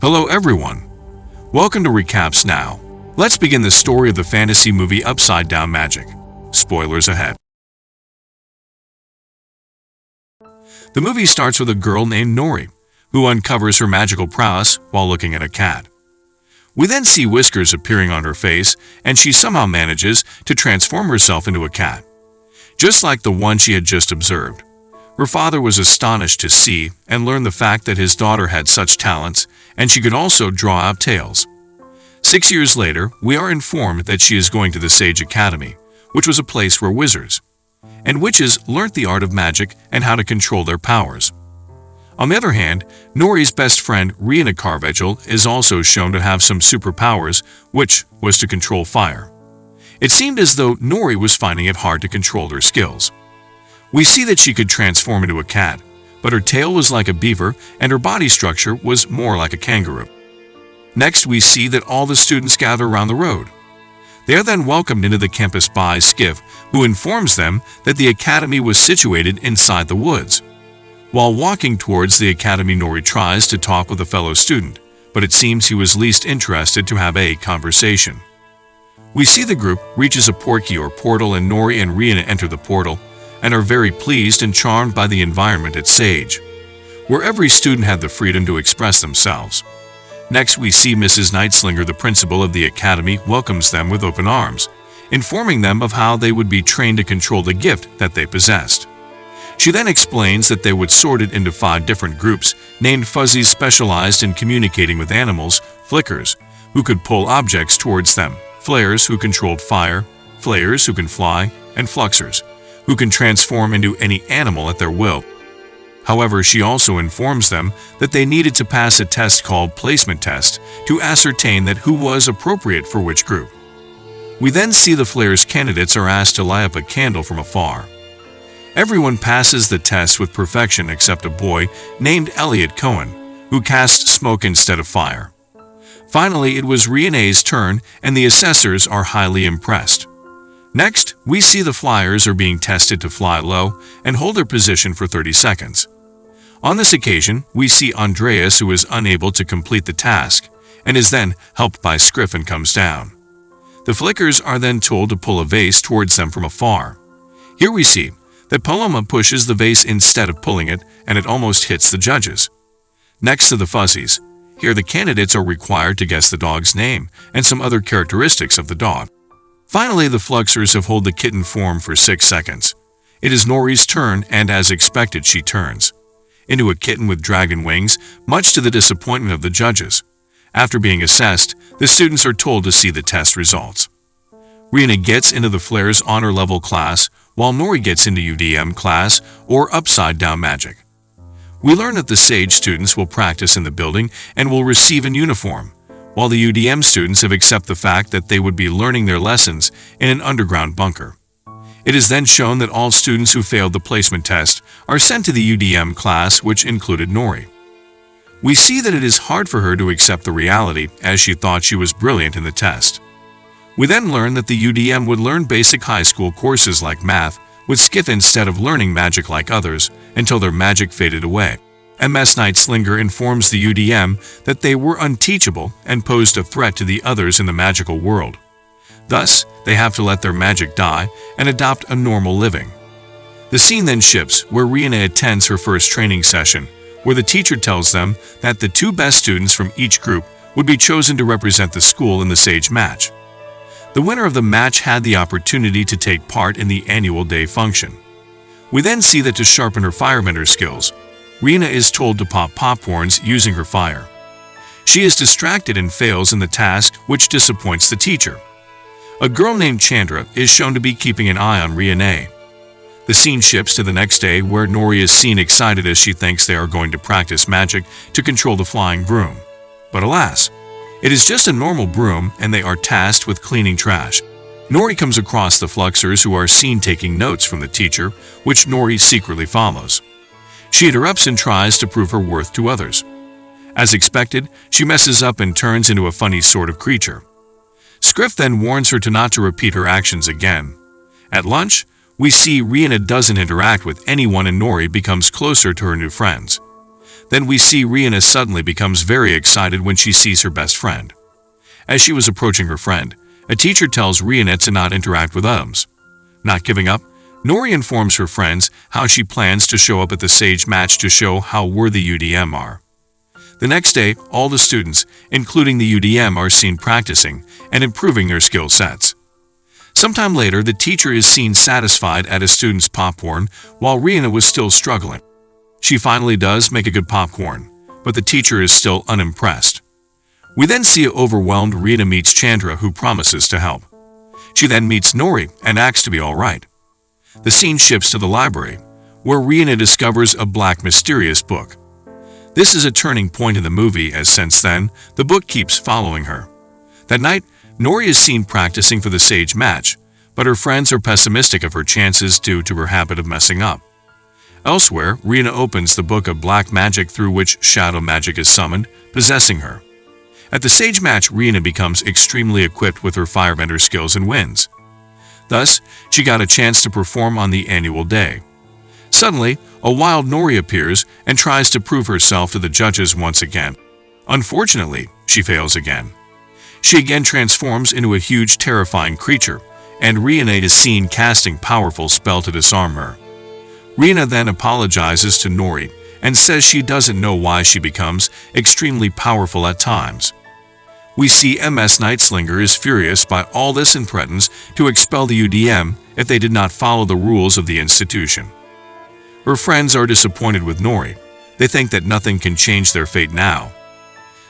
Hello everyone. Welcome to Recaps Now. Let's begin the story of the fantasy movie Upside Down Magic. Spoilers ahead. The movie starts with a girl named Nory, who uncovers her magical prowess while looking at a cat. We then see whiskers appearing on her face, and she somehow manages to transform herself into a cat, just like the one she had just observed. Her father was astonished to see and learn the fact that his daughter had such talents, and she could also draw out tales. 6 years later, we are informed that she is going to the Sage Academy, which was a place where wizards and witches learnt the art of magic and how to control their powers. On the other hand, Nory's best friend Rihanna Carvajal is also shown to have some superpowers, which was to control fire. It seemed as though Nory was finding it hard to control her skills. We see that she could transform into a cat, but her tail was like a beaver and her body structure was more like a kangaroo. Next, we see that all the students gather around the road. They are then welcomed into the campus by Skiff, who informs them that the academy was situated inside the woods. While walking towards the academy, Nory tries to talk with a fellow student, but it seems he was least interested to have a conversation. We see the group reaches a portal and Nory and Rihanna enter the portal and are very pleased and charmed by the environment at Sage, where every student had the freedom to express themselves. Next, we see Mrs. Nightslinger, the principal of the academy, welcomes them with open arms, informing them of how they would be trained to control the gift that they possessed. She then explains that they would sort it into 5 different groups, named Fuzzies, specialized in communicating with animals, Flickers, who could pull objects towards them, Flares, who controlled fire, Flayers, who can fly, and Fluxers, who can transform into any animal at their will. However, she also informs them that they needed to pass a test called placement test to ascertain that who was appropriate for which group. We then see the Flares candidates are asked to light up a candle from afar. Everyone passes the test with perfection except a boy named Elliot Cohen, who cast smoke instead of fire. Finally, it was Rihanna's turn, and the assessors are highly impressed. Next, we see the Flyers are being tested to fly low and hold their position for 30 seconds. On this occasion, we see Andreas, who is unable to complete the task and is then helped by Scriff and comes down. The Flickers are then told to pull a vase towards them from afar. Here we see that Paloma pushes the vase instead of pulling it, and it almost hits the judges. Next to the Fuzzies, here the candidates are required to guess the dog's name and some other characteristics of the dog. Finally, the Fluxers have hold the kitten form for 6 seconds. It is Nory's turn, and as expected, she turns into a kitten with dragon wings, much to the disappointment of the judges. After being assessed, the students are told to see the test results. Rihanna gets into the Flares honor level class, while Nory gets into UDM class, or Upside Down Magic. We learn that the Sage students will practice in the building and will receive an uniform, while the UDM students have accepted the fact that they would be learning their lessons in an underground bunker. It is then shown that all students who failed the placement test are sent to the UDM class, which included Nory. We see that it is hard for her to accept the reality, as she thought she was brilliant in the test. We then learn that the UDM would learn basic high school courses like math, with Skiff instead of learning magic like others, until their magic faded away. MS Nightslinger informs the UDM that they were unteachable and posed a threat to the others in the magical world. Thus, they have to let their magic die and adopt a normal living. The scene then shifts where Rihanna attends her first training session, where the teacher tells them that the 2 best students from each group would be chosen to represent the school in the Sage match. The winner of the match had the opportunity to take part in the annual day function. We then see that to sharpen her firebender skills, Rihanna is told to pop popcorns using her fire. She is distracted and fails in the task, which disappoints the teacher. A girl named Chandra is shown to be keeping an eye on Rihanna. The scene shifts to the next day, where Nory is seen excited as she thinks they are going to practice magic to control the flying broom. But alas, it is just a normal broom and they are tasked with cleaning trash. Nory comes across the Fluxers, who are seen taking notes from the teacher, which Nory secretly follows. She interrupts and tries to prove her worth to others. As expected, she messes up and turns into a funny sort of creature. Scriff then warns her not to repeat her actions again. At lunch, we see Rihanna doesn't interact with anyone and Nory becomes closer to her new friends. Then we see Rihanna suddenly becomes very excited when she sees her best friend. As she was approaching her friend, a teacher tells Rihanna to not interact with others. Not giving up, Nory informs her friends how she plans to show up at the sage match to show how worthy UDM are. The next day, all the students, including the UDM, are seen practicing and improving their skill sets. Sometime later, the teacher is seen satisfied at a student's popcorn while Rihanna was still struggling. She finally does make a good popcorn, but the teacher is still unimpressed. We then see an overwhelmed Rihanna meets Chandra, who promises to help. She then meets Nory and acts to be all right. The scene shifts to the library, where Rihanna discovers a black mysterious book. This is a turning point in the movie, as since then, the book keeps following her. That night, Nory is seen practicing for the sage match, but her friends are pessimistic of her chances due to her habit of messing up. Elsewhere, Rihanna opens the book of black magic through which shadow magic is summoned, possessing her. At the sage match, Rihanna becomes extremely equipped with her firebender skills and wins. Thus, she got a chance to perform on the annual day. Suddenly, a wild Nory appears and tries to prove herself to the judges once again. Unfortunately, she fails again. She again transforms into a huge, terrifying creature, and Rihanna is seen casting powerful spell to disarm her. Rihanna then apologizes to Nory and says she doesn't know why she becomes extremely powerful at times. We see MS Nightslinger is furious by all this and threatens to expel the UDM if they did not follow the rules of the institution. Her friends are disappointed with Nory. They think that nothing can change their fate now.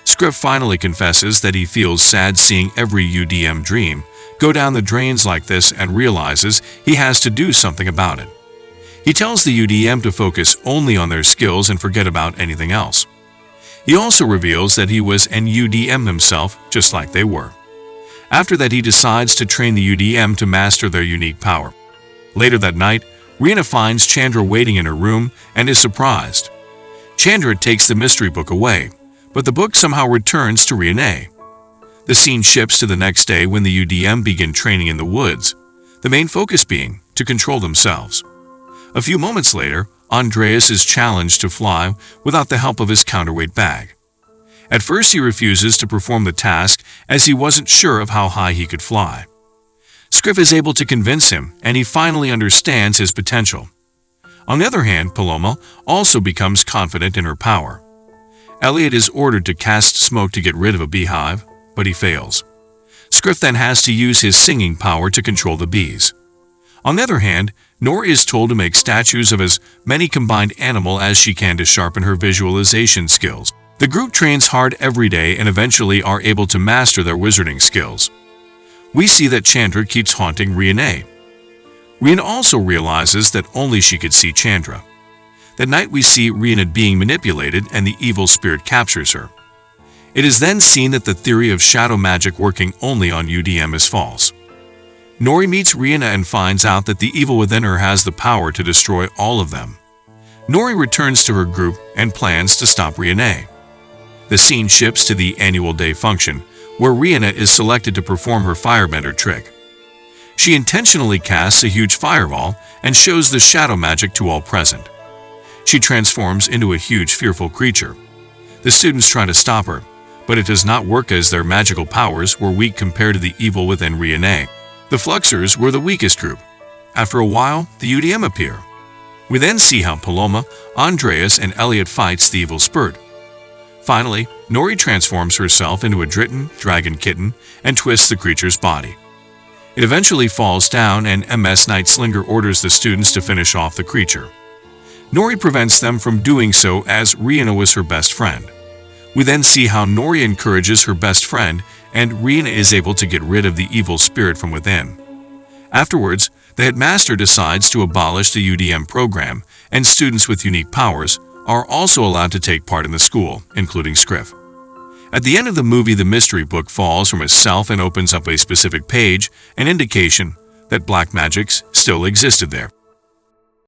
Scriff finally confesses that he feels sad seeing every UDM dream go down the drains like this and realizes he has to do something about it. He tells the UDM to focus only on their skills and forget about anything else. He also reveals that he was an UDM himself, just like they were. After that, he decides to train the UDM to master their unique power. Later that night, Rihanna finds Chandra waiting in her room and is surprised. Chandra takes the mystery book away, but the book somehow returns to Rihanna. The scene shifts to the next day when the UDM begin training in the woods, the main focus being to control themselves. A few moments later, Andreas is challenged to fly without the help of his counterweight bag. At first, he refuses to perform the task as he wasn't sure of how high he could fly. Scriff is able to convince him, and he finally understands his potential. On the other hand, Paloma also becomes confident in her power. Elliot is ordered to cast smoke to get rid of a beehive, but he fails. Scriff then has to use his singing power to control the bees. On the other hand, Nory is told to make statues of as many combined animal as she can to sharpen her visualization skills. The group trains hard every day and eventually are able to master their wizarding skills. We see that Chandra keeps haunting Rihanna. Rihanna also realizes that only she could see Chandra. That night we see Rihanna being manipulated and the evil spirit captures her. It is then seen that the theory of shadow magic working only on UDM is false. Nory meets Rihanna and finds out that the evil within her has the power to destroy all of them. Nory returns to her group and plans to stop Rihanna. The scene shifts to the annual day function, where Rihanna is selected to perform her firebender trick. She intentionally casts a huge fireball and shows the shadow magic to all present. She transforms into a huge, fearful creature. The students try to stop her, but it does not work as their magical powers were weak compared to the evil within Rihanna. The Fluxers were the weakest group. After a while, the UDM appear. We then see how Paloma, Andreas, and Elliot fights the evil spirit. Finally, Nory transforms herself into a Dritten dragon kitten and twists the creature's body. It eventually falls down and MS Nightslinger orders the students to finish off the creature. Nory prevents them from doing so as Rihanna was her best friend. We then see how Nory encourages her best friend and Rihanna is able to get rid of the evil spirit from within. Afterwards, the headmaster decides to abolish the UDM program and students with unique powers are also allowed to take part in the school, including Scriff. At the end of the movie, the mystery book falls from itself and opens up a specific page, an indication that black magics still existed there.